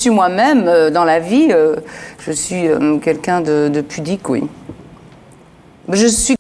Je suis moi-même, dans la vie, je suis quelqu'un de pudique, oui.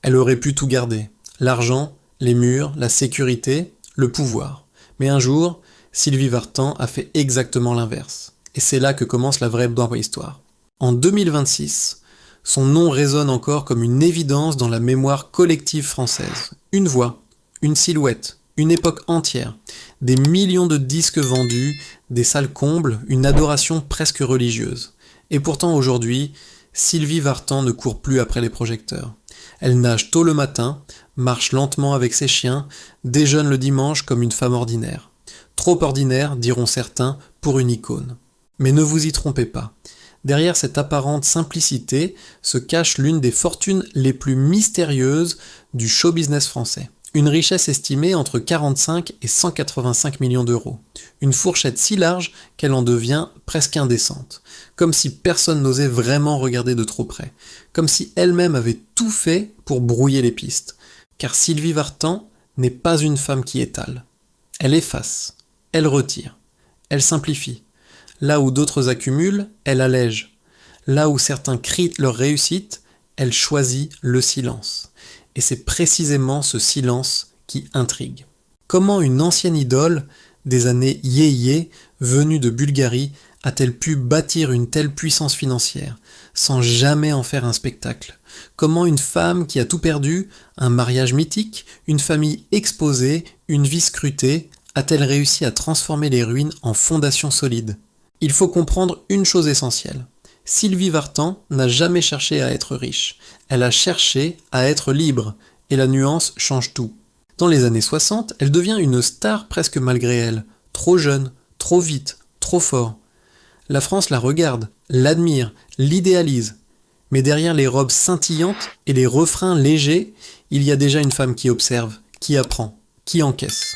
Elle aurait pu tout garder. L'argent, les murs, la sécurité, le pouvoir. Mais un jour, Sylvie Vartan a fait exactement l'inverse. Et c'est là que commence la vraie histoire. En 2026, son nom résonne encore comme une évidence dans la mémoire collective française. Une voix, une silhouette, une époque entière, des millions de disques vendus, des salles combles, une adoration presque religieuse. Et pourtant aujourd'hui, Sylvie Vartan ne court plus après les projecteurs. Elle nage tôt le matin, marche lentement avec ses chiens, déjeune le dimanche comme une femme ordinaire. Trop ordinaire, diront certains, pour une icône. Mais ne vous y trompez pas. Derrière cette apparente simplicité se cache l'une des fortunes les plus mystérieuses du show business français. Une richesse estimée entre 45 et 185 millions d'euros. Une fourchette si large qu'elle en devient presque indécente. Comme si personne n'osait vraiment regarder de trop près. Comme si elle-même avait tout fait pour brouiller les pistes. Car Sylvie Vartan n'est pas une femme qui étale. Elle efface, elle retire, elle simplifie. Là où d'autres accumulent, elle allège. Là où certains crient leur réussite, elle choisit le silence. Et c'est précisément ce silence qui intrigue. Comment une ancienne idole, des années yéyé, venue de Bulgarie, a-t-elle pu bâtir une telle puissance financière, sans jamais en faire un spectacle? Comment une femme qui a tout perdu, un mariage mythique, une famille exposée, une vie scrutée, a-t-elle réussi à transformer les ruines en fondations solides? Il faut comprendre une chose essentielle. Sylvie Vartan n'a jamais cherché à être riche. Elle a cherché à être libre. Et la nuance change tout. Dans les années 60, elle devient une star presque malgré elle. Trop jeune, trop vite, trop fort. La France la regarde, l'admire, l'idéalise. Mais derrière les robes scintillantes et les refrains légers, il y a déjà une femme qui observe, qui apprend, qui encaisse.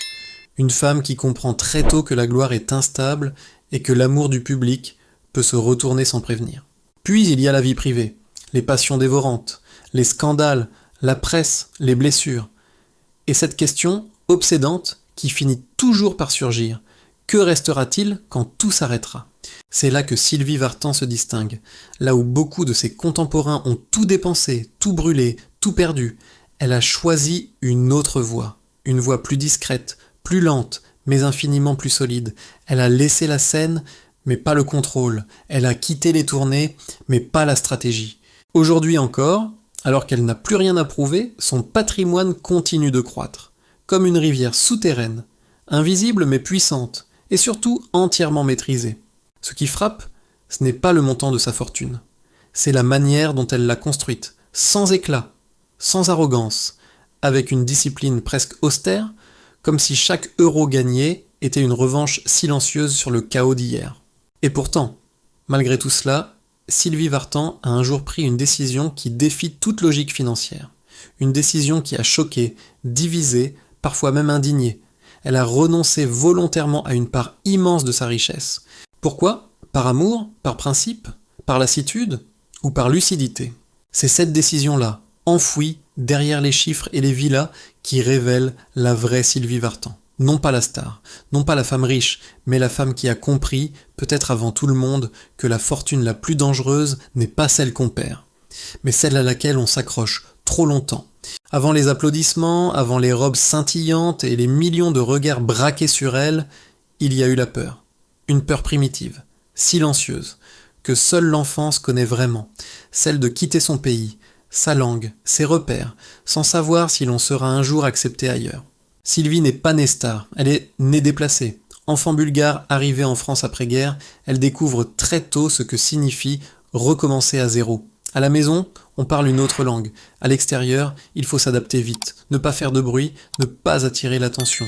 Une femme qui comprend très tôt que la gloire est instable et que l'amour du public peut se retourner sans prévenir. Puis il y a la vie privée, les passions dévorantes, les scandales, la presse, les blessures. Et cette question obsédante qui finit toujours par surgir. Que restera-t-il quand tout s'arrêtera? C'est là que Sylvie Vartan se distingue, là où beaucoup de ses contemporains ont tout dépensé, tout brûlé, tout perdu. Elle a choisi une autre voie, une voie plus discrète, plus lente, mais infiniment plus solide. Elle a laissé la scène, mais pas le contrôle. Elle a quitté les tournées, mais pas la stratégie. Aujourd'hui encore, alors qu'elle n'a plus rien à prouver, son patrimoine continue de croître. Comme une rivière souterraine, invisible mais puissante, et surtout entièrement maîtrisée. Ce qui frappe, ce n'est pas le montant de sa fortune. C'est la manière dont elle l'a construite, sans éclat, sans arrogance, avec une discipline presque austère, comme si chaque euro gagné était une revanche silencieuse sur le chaos d'hier. Et pourtant, malgré tout cela, Sylvie Vartan a un jour pris une décision qui défie toute logique financière. Une décision qui a choqué, divisé, parfois même indigné. Elle a renoncé volontairement à une part immense de sa richesse. Pourquoi? Par amour? Par principe? Par lassitude? Ou par lucidité? C'est cette décision-là, enfouie derrière les chiffres et les villas, qui révèle la vraie Sylvie Vartan. Non pas la star, non pas la femme riche, mais la femme qui a compris, peut-être avant tout le monde, que la fortune la plus dangereuse n'est pas celle qu'on perd, mais celle à laquelle on s'accroche trop longtemps. Avant les applaudissements, avant les robes scintillantes et les millions de regards braqués sur elle, il y a eu la peur. Une peur primitive, silencieuse, que seule l'enfance connaît vraiment, celle de quitter son pays, sa langue, ses repères, sans savoir si l'on sera un jour accepté ailleurs. Sylvie n'est pas née star, elle est née déplacée. Enfant bulgare arrivée en France après-guerre, elle découvre très tôt ce que signifie recommencer à zéro. À la maison, on parle une autre langue. À l'extérieur, il faut s'adapter vite, ne pas faire de bruit, ne pas attirer l'attention.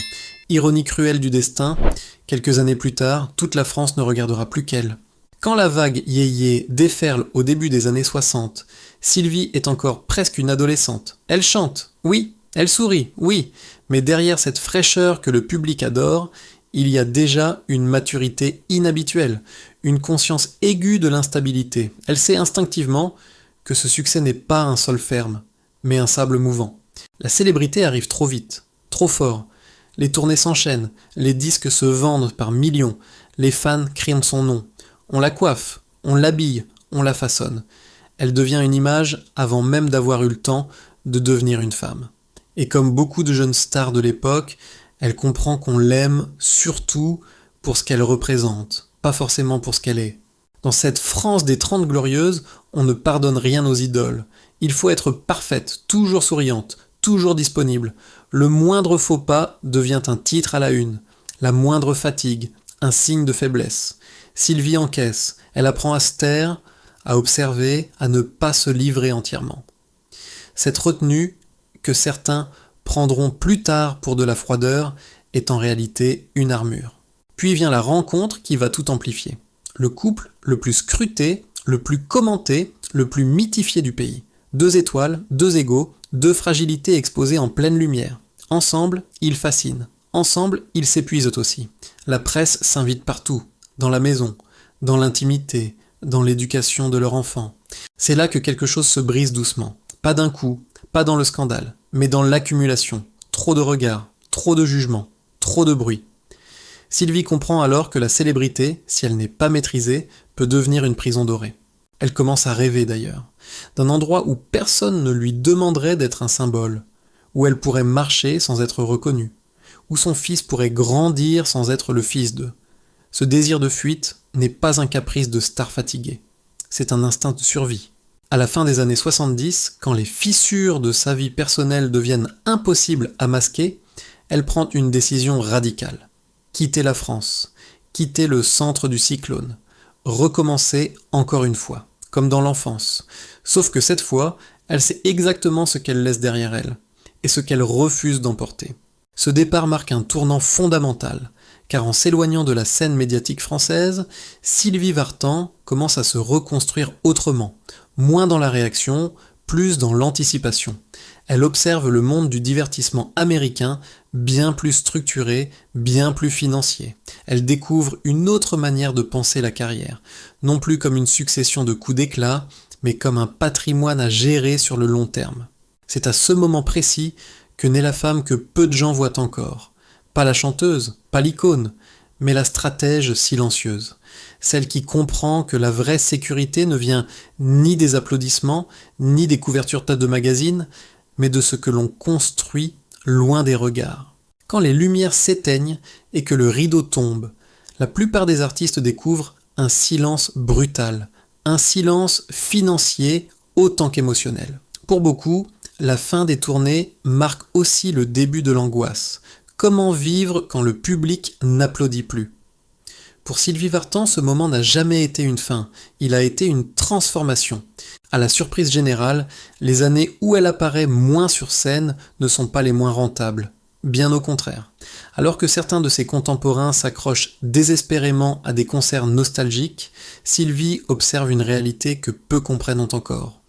Ironie cruelle du destin, quelques années plus tard, toute la France ne regardera plus qu'elle. Quand la vague yéyé déferle au début des années 60, Sylvie est encore presque une adolescente. Elle chante, oui, elle sourit, oui, mais derrière cette fraîcheur que le public adore, il y a déjà une maturité inhabituelle, une conscience aiguë de l'instabilité. Elle sait instinctivement que ce succès n'est pas un sol ferme, mais un sable mouvant. La célébrité arrive trop vite, trop fort. Les tournées s'enchaînent, les disques se vendent par millions, les fans crient son nom. On la coiffe, on l'habille, on la façonne. Elle devient une image avant même d'avoir eu le temps de devenir une femme. Et comme beaucoup de jeunes stars de l'époque, elle comprend qu'on l'aime surtout pour ce qu'elle représente, pas forcément pour ce qu'elle est. Dans cette France des 30 glorieuses, on ne pardonne rien aux idoles. Il faut être parfaite, toujours souriante, toujours disponible. Le moindre faux pas devient un titre à la une. La moindre fatigue, un signe de faiblesse. Sylvie encaisse, elle apprend à se taire, à observer, à ne pas se livrer entièrement. Cette retenue, que certains prendront plus tard pour de la froideur, est en réalité une armure. Puis vient la rencontre qui va tout amplifier. Le couple le plus scruté, le plus commenté, le plus mythifié du pays. 2 étoiles, 2 égaux, 2 fragilités exposées en pleine lumière. Ensemble, ils fascinent. Ensemble, ils s'épuisent aussi. La presse s'invite partout, dans la maison, dans l'intimité, dans l'éducation de leur enfant. C'est là que quelque chose se brise doucement. Pas d'un coup, pas dans le scandale, mais dans l'accumulation. Trop de regards, trop de jugements, trop de bruit. Sylvie comprend alors que la célébrité, si elle n'est pas maîtrisée, peut devenir une prison dorée. Elle commence à rêver d'ailleurs, d'un endroit où personne ne lui demanderait d'être un symbole, où elle pourrait marcher sans être reconnue, où son fils pourrait grandir sans être le fils d'eux. Ce désir de fuite n'est pas un caprice de star fatiguée, c'est un instinct de survie. À la fin des années 70, quand les fissures de sa vie personnelle deviennent impossibles à masquer, elle prend une décision radicale. Quitter la France, quitter le centre du cyclone, recommencer encore une fois, comme dans l'enfance. Sauf que cette fois, elle sait exactement ce qu'elle laisse derrière elle, et ce qu'elle refuse d'emporter. Ce départ marque un tournant fondamental, car en s'éloignant de la scène médiatique française, Sylvie Vartan commence à se reconstruire autrement, moins dans la réaction, plus dans l'anticipation. Elle observe le monde du divertissement américain bien plus structuré, bien plus financier. Elle découvre une autre manière de penser la carrière, non plus comme une succession de coups d'éclat, mais comme un patrimoine à gérer sur le long terme. C'est à ce moment précis que naît la femme que peu de gens voient encore. Pas la chanteuse, pas l'icône, mais la stratège silencieuse. Celle qui comprend que la vraie sécurité ne vient ni des applaudissements, ni des couvertures de magazines, mais de ce que l'on construit loin des regards. Quand les lumières s'éteignent et que le rideau tombe, la plupart des artistes découvrent un silence brutal, un silence financier autant qu'émotionnel. Pour beaucoup, la fin des tournées marque aussi le début de l'angoisse. Comment vivre quand le public n'applaudit plus ? Pour Sylvie Vartan, ce moment n'a jamais été une fin, il a été une transformation. À la surprise générale, les années où elle apparaît moins sur scène ne sont pas les moins rentables. Bien au contraire. Alors que certains de ses contemporains s'accrochent désespérément à des concerts nostalgiques, Sylvie observe une réalité que peu comprennent encore.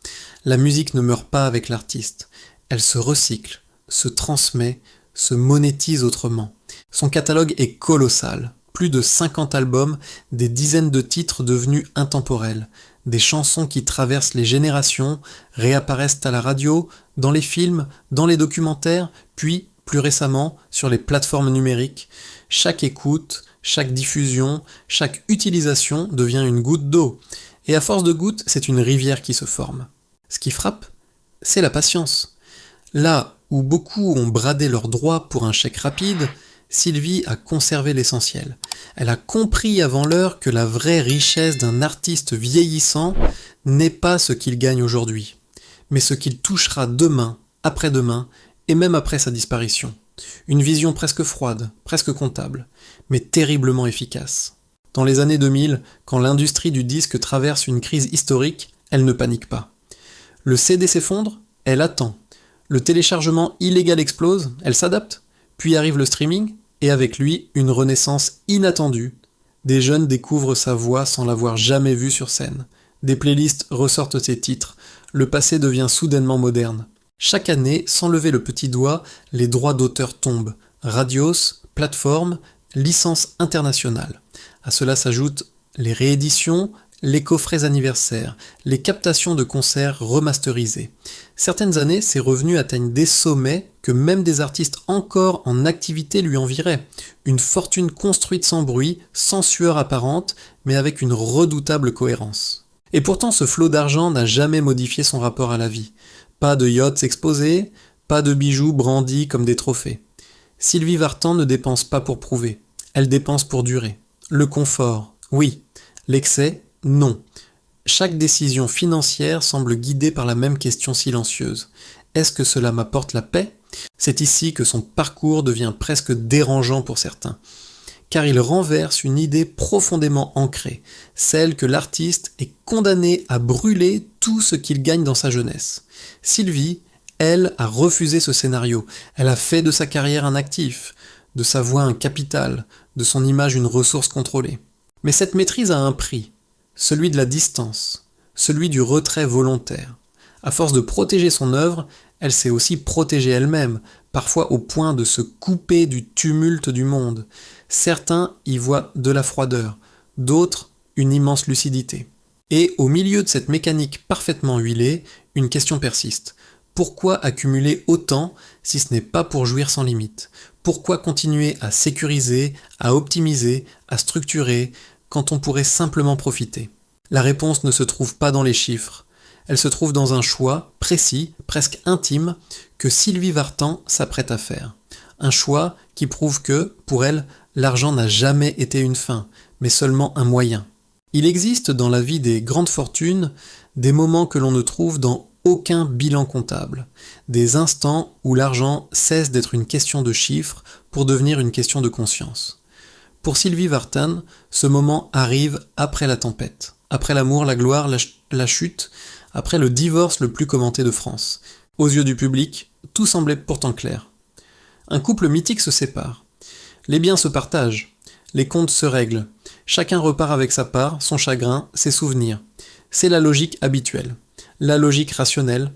La musique ne meurt pas avec l'artiste. Elle se recycle, se transmet, se monétise autrement. Son catalogue est colossal. Plus de 50 albums, des dizaines de titres devenus intemporels, des chansons qui traversent les générations, réapparaissent à la radio, dans les films, dans les documentaires, puis, plus récemment, sur les plateformes numériques. Chaque écoute, chaque diffusion, chaque utilisation devient une goutte d'eau. Et à force de gouttes, c'est une rivière qui se forme. Ce qui frappe, c'est la patience. Là où beaucoup ont bradé leurs droits pour un chèque rapide, Sylvie a conservé l'essentiel. Elle a compris avant l'heure que la vraie richesse d'un artiste vieillissant n'est pas ce qu'il gagne aujourd'hui, mais ce qu'il touchera demain, après-demain, et même après sa disparition. Une vision presque froide, presque comptable, mais terriblement efficace. Dans les années 2000, quand l'industrie du disque traverse une crise historique, elle ne panique pas. Le CD s'effondre, elle attend. Le téléchargement illégal explose, elle s'adapte. Puis arrive le streaming, et avec lui, une renaissance inattendue. Des jeunes découvrent sa voix sans l'avoir jamais vue sur scène. Des playlists ressortent ses titres. Le passé devient soudainement moderne. Chaque année, sans lever le petit doigt, les droits d'auteur tombent. Radios, plateformes, licences internationales. À cela s'ajoutent les rééditions, les coffrets anniversaires, les captations de concerts remasterisées. Certaines années, ses revenus atteignent des sommets que même des artistes encore en activité lui envieraient. Une fortune construite sans bruit, sans sueur apparente, mais avec une redoutable cohérence. Et pourtant, ce flot d'argent n'a jamais modifié son rapport à la vie. Pas de yachts exposés, pas de bijoux brandis comme des trophées. Sylvie Vartan ne dépense pas pour prouver, elle dépense pour durer. Le confort, oui. L'excès, non. Chaque décision financière semble guidée par la même question silencieuse. Est-ce que cela m'apporte la paix ? C'est ici que son parcours devient presque dérangeant pour certains. Car il renverse une idée profondément ancrée, celle que l'artiste est condamné à brûler tout ce qu'il gagne dans sa jeunesse. Sylvie, elle, a refusé ce scénario. Elle a fait de sa carrière un actif, de sa voix un capital, de son image une ressource contrôlée. Mais cette maîtrise a un prix, celui de la distance, celui du retrait volontaire. À force de protéger son œuvre, elle s'est aussi protégée elle-même, parfois au point de se couper du tumulte du monde. Certains y voient de la froideur, d'autres une immense lucidité. Et au milieu de cette mécanique parfaitement huilée, une question persiste. Pourquoi accumuler autant si ce n'est pas pour jouir sans limite ? Pourquoi continuer à sécuriser, à optimiser, à structurer, quand on pourrait simplement profiter ? La réponse ne se trouve pas dans les chiffres. Elle se trouve dans un choix précis, presque intime, que Sylvie Vartan s'apprête à faire. Un choix qui prouve que, pour elle, l'argent n'a jamais été une fin, mais seulement un moyen. Il existe dans la vie des grandes fortunes des moments que l'on ne trouve dans aucun bilan comptable, des instants où l'argent cesse d'être une question de chiffres pour devenir une question de conscience. Pour Sylvie Vartan, ce moment arrive après la tempête, après l'amour, la gloire, la chute, après le divorce le plus commenté de France. Aux yeux du public, tout semblait pourtant clair. Un couple mythique se sépare. Les biens se partagent, les comptes se règlent, chacun repart avec sa part, son chagrin, ses souvenirs. C'est la logique habituelle. La logique rationnelle,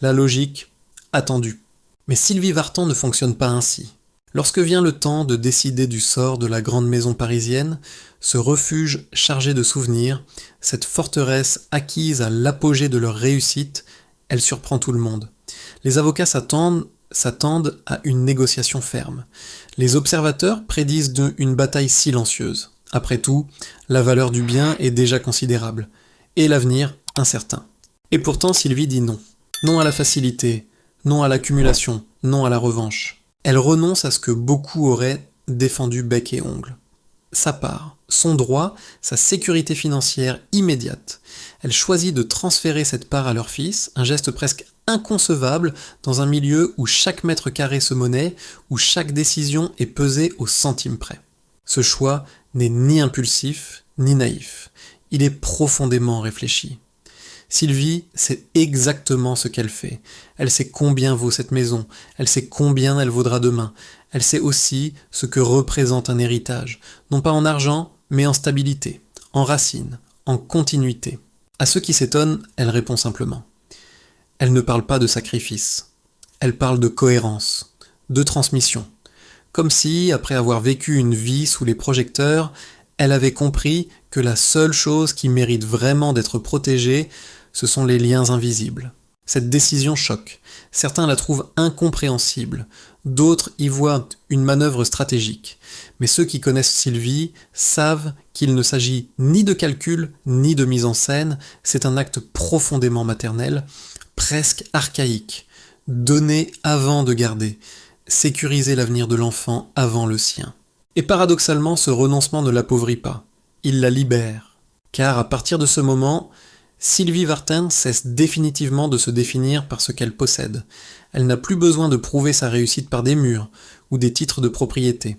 la logique attendue. Mais Sylvie Vartan ne fonctionne pas ainsi. Lorsque vient le temps de décider du sort de la grande maison parisienne, ce refuge chargé de souvenirs, cette forteresse acquise à l'apogée de leur réussite, elle surprend tout le monde. Les avocats s'attendent à une négociation ferme. Les observateurs prédisent une bataille silencieuse. Après tout, la valeur du bien est déjà considérable, et l'avenir incertain. Et pourtant, Sylvie dit non. Non à la facilité, non à l'accumulation, non à la revanche. Elle renonce à ce que beaucoup auraient défendu bec et ongle. Sa part, son droit, sa sécurité financière immédiate. Elle choisit de transférer cette part à leur fils, un geste presque inconcevable dans un milieu où chaque mètre carré se monnaie, où chaque décision est pesée au centime près. Ce choix n'est ni impulsif, ni naïf. Il est profondément réfléchi. Sylvie sait exactement ce qu'elle fait. Elle sait combien vaut cette maison, elle sait combien elle vaudra demain. Elle sait aussi ce que représente un héritage, non pas en argent, mais en stabilité, en racines, en continuité. À ceux qui s'étonnent, elle répond simplement. Elle ne parle pas de sacrifice, elle parle de cohérence, de transmission. Comme si, après avoir vécu une vie sous les projecteurs, elle avait compris que la seule chose qui mérite vraiment d'être protégée, ce sont les liens invisibles. Cette décision choque. Certains la trouvent incompréhensible, d'autres y voient une manœuvre stratégique. Mais ceux qui connaissent Sylvie savent qu'il ne s'agit ni de calcul, ni de mise en scène, c'est un acte profondément maternel, presque archaïque. Donner avant de garder, sécuriser l'avenir de l'enfant avant le sien. Et paradoxalement, ce renoncement ne l'appauvrit pas, il la libère. Car à partir de ce moment, Sylvie Vartan cesse définitivement de se définir par ce qu'elle possède. Elle n'a plus besoin de prouver sa réussite par des murs ou des titres de propriété.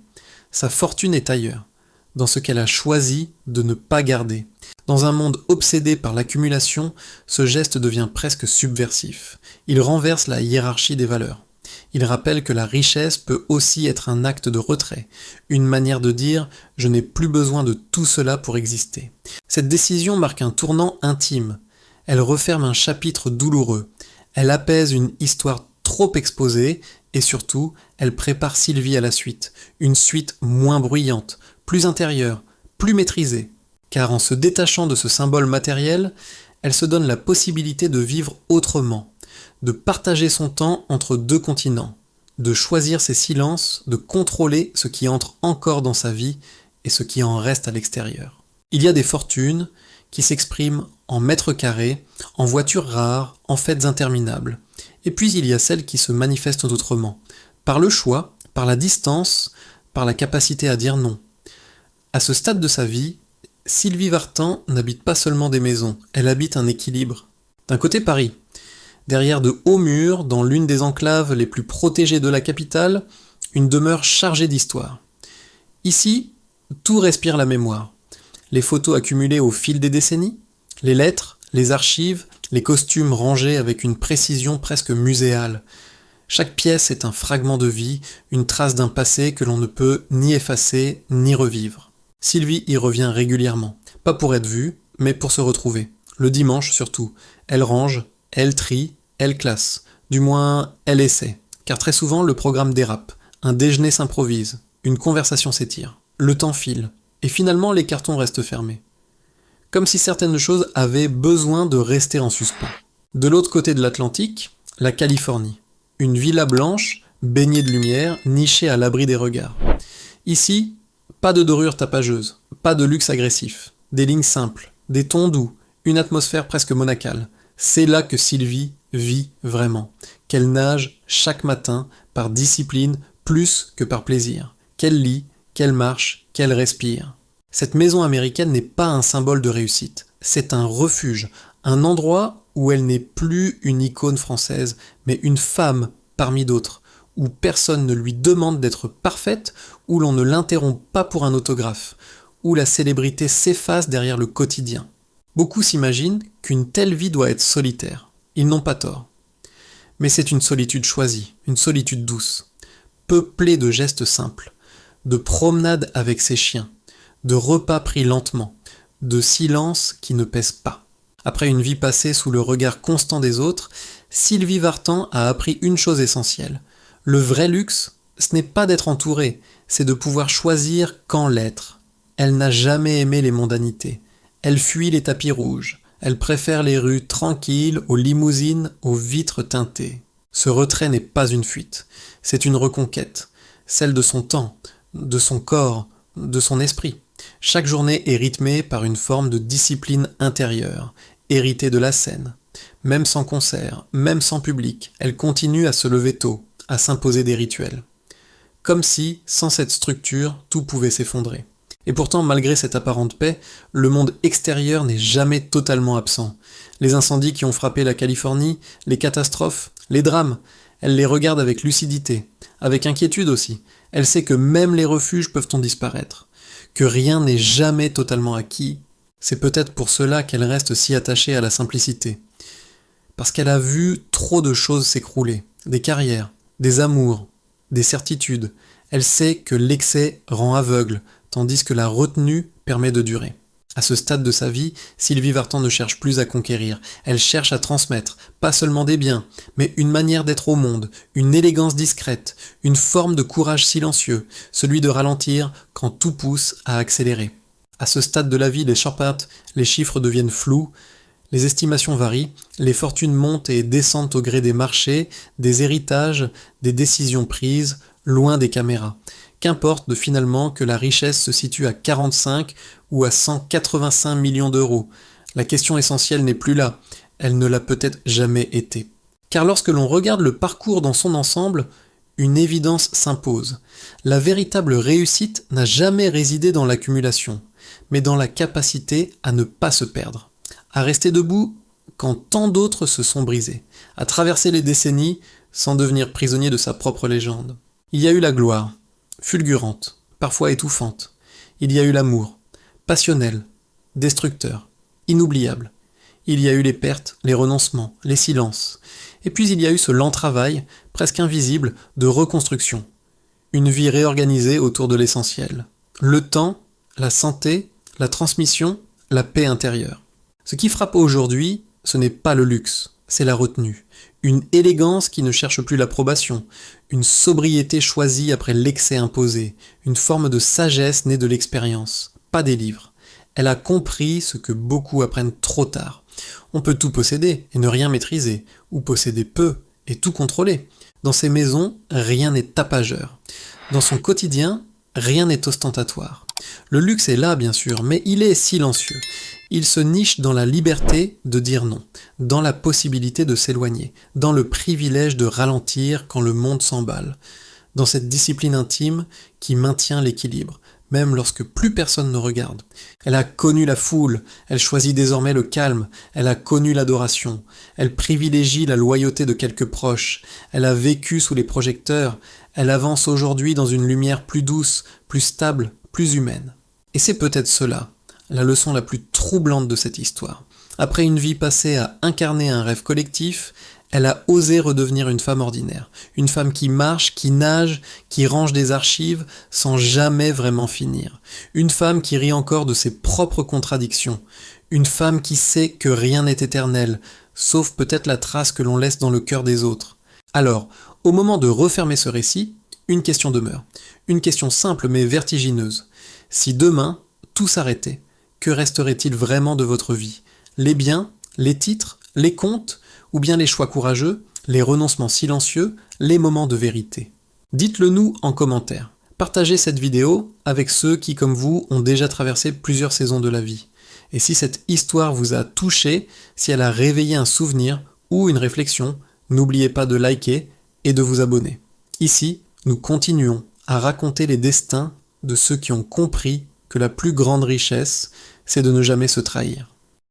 Sa fortune est ailleurs, dans ce qu'elle a choisi de ne pas garder. Dans un monde obsédé par l'accumulation, ce geste devient presque subversif. Il renverse la hiérarchie des valeurs. Il rappelle que la richesse peut aussi être un acte de retrait, une manière de dire « je n'ai plus besoin de tout cela pour exister ». Cette décision marque un tournant intime. Elle referme un chapitre douloureux. Elle apaise une histoire trop exposée et surtout, elle prépare Sylvie à la suite. Une suite moins bruyante, plus intérieure, plus maîtrisée. car en se détachant de ce symbole matériel, elle se donne la possibilité de vivre autrement, de partager son temps entre deux continents, de choisir ses silences, de contrôler ce qui entre encore dans sa vie et ce qui en reste à l'extérieur. Il y a des fortunes qui s'expriment en mètres carrés, en voitures rares, en fêtes interminables. Et puis il y a celles qui se manifestent autrement, par le choix, par la distance, par la capacité à dire non. À ce stade de sa vie, Sylvie Vartan n'habite pas seulement des maisons, elle habite un équilibre. D'un côté Paris, derrière de hauts murs, dans l'une des enclaves les plus protégées de la capitale, une demeure chargée d'histoire. Ici, tout respire la mémoire. Les photos accumulées au fil des décennies, les lettres, les archives, les costumes rangés avec une précision presque muséale. Chaque pièce est un fragment de vie, une trace d'un passé que l'on ne peut ni effacer ni revivre. Sylvie y revient régulièrement, pas pour être vue, mais pour se retrouver. Le dimanche surtout, elle range, elle trie, elle classe. Du moins, elle essaie. Car très souvent, le programme dérape. Un déjeuner s'improvise, une conversation s'étire. Le temps file. Et finalement, les cartons restent fermés. Comme si certaines choses avaient besoin de rester en suspens. De l'autre côté de l'Atlantique, la Californie. Une villa blanche, baignée de lumière, nichée à l'abri des regards. Ici, pas de dorure tapageuse, pas de luxe agressif. Des lignes simples, des tons doux, une atmosphère presque monacale. C'est là que Sylvie vit vraiment. Qu'elle nage chaque matin par discipline plus que par plaisir. Qu'elle lit, qu'elle marche, qu'elle respire. Cette maison américaine n'est pas un symbole de réussite. C'est un refuge, un endroit où elle n'est plus une icône française, mais une femme parmi d'autres, où personne ne lui demande d'être parfaite, où l'on ne l'interrompt pas pour un autographe, où la célébrité s'efface derrière le quotidien. Beaucoup s'imaginent qu'une telle vie doit être solitaire. Ils n'ont pas tort. Mais c'est une solitude choisie, une solitude douce, peuplée de gestes simples, de promenades avec ses chiens, de repas pris lentement, de silences qui ne pèsent pas. Après une vie passée sous le regard constant des autres, Sylvie Vartan a appris une chose essentielle. Le vrai luxe, ce n'est pas d'être entourée, c'est de pouvoir choisir quand l'être. Elle n'a jamais aimé les mondanités. Elle fuit les tapis rouges. Elle préfère les rues tranquilles aux limousines, aux vitres teintées. Ce retrait n'est pas une fuite, c'est une reconquête, celle de son temps, de son corps, de son esprit. Chaque journée est rythmée par une forme de discipline intérieure, héritée de la scène. Même sans concert, même sans public, elle continue à se lever tôt, à s'imposer des rituels. Comme si, sans cette structure, tout pouvait s'effondrer. Et pourtant, malgré cette apparente paix, le monde extérieur n'est jamais totalement absent. Les incendies qui ont frappé la Californie, les catastrophes, les drames, elle les regarde avec lucidité, avec inquiétude aussi. Elle sait que même les refuges peuvent en disparaître, que rien n'est jamais totalement acquis. C'est peut-être pour cela qu'elle reste si attachée à la simplicité. Parce qu'elle a vu trop de choses s'écrouler, des carrières, des amours, des certitudes. Elle sait que l'excès rend aveugle, tandis que la retenue permet de durer. À ce stade de sa vie, Sylvie Vartan ne cherche plus à conquérir, elle cherche à transmettre, pas seulement des biens, mais une manière d'être au monde, une élégance discrète, une forme de courage silencieux, celui de ralentir quand tout pousse à accélérer. À ce stade de la vie, les chiffres deviennent flous, les estimations varient, les fortunes montent et descendent au gré des marchés, des héritages, des décisions prises, loin des caméras. Qu'importe finalement que la richesse se situe à 45 ou à 185 millions d'euros. La question essentielle n'est plus là, elle ne l'a peut-être jamais été. Car lorsque l'on regarde le parcours dans son ensemble, une évidence s'impose. La véritable réussite n'a jamais résidé dans l'accumulation, mais dans la capacité à ne pas se perdre, à rester debout quand tant d'autres se sont brisés, à traverser les décennies sans devenir prisonnier de sa propre légende. Il y a eu la gloire, fulgurante, parfois étouffante. Il y a eu l'amour, passionnel, destructeur, inoubliable. Il y a eu les pertes, les renoncements, les silences. Et puis il y a eu ce lent travail, presque invisible, de reconstruction. Une vie réorganisée autour de l'essentiel. Le temps, la santé, la transmission, la paix intérieure. Ce qui frappe aujourd'hui, ce n'est pas le luxe, c'est la retenue. Une élégance qui ne cherche plus l'approbation, une sobriété choisie après l'excès imposé, une forme de sagesse née de l'expérience, pas des livres. Elle a compris ce que beaucoup apprennent trop tard. On peut tout posséder et ne rien maîtriser, ou posséder peu et tout contrôler. Dans ces maisons, rien n'est tapageur. Dans son quotidien, rien n'est ostentatoire. Le luxe est là, bien sûr, mais il est silencieux. Il se niche dans la liberté de dire non, dans la possibilité de s'éloigner, dans le privilège de ralentir quand le monde s'emballe, dans cette discipline intime qui maintient l'équilibre, même lorsque plus personne ne regarde. Elle a connu la foule, elle choisit désormais le calme, elle a connu l'adoration, elle privilégie la loyauté de quelques proches, elle a vécu sous les projecteurs, elle avance aujourd'hui dans une lumière plus douce, plus stable, plus humaine. Et c'est peut-être cela, la leçon la plus troublante de cette histoire. Après une vie passée à incarner un rêve collectif, elle a osé redevenir une femme ordinaire, une femme qui marche, qui nage, qui range des archives sans jamais vraiment finir, une femme qui rit encore de ses propres contradictions, une femme qui sait que rien n'est éternel, sauf peut-être la trace que l'on laisse dans le cœur des autres. Alors, au moment de refermer ce récit, une question demeure, une question simple mais vertigineuse. Si demain, tout s'arrêtait, que resterait-il vraiment de votre vie ? Les biens, les titres, les comptes, ou bien les choix courageux, les renoncements silencieux, les moments de vérité. Dites-le nous en commentaire. Partagez cette vidéo avec ceux qui, comme vous, ont déjà traversé plusieurs saisons de la vie. Et si cette histoire vous a touché, si elle a réveillé un souvenir ou une réflexion, n'oubliez pas de liker et de vous abonner. Ici, nous continuons à raconter les destins de ceux qui ont compris que la plus grande richesse, c'est de ne jamais se trahir.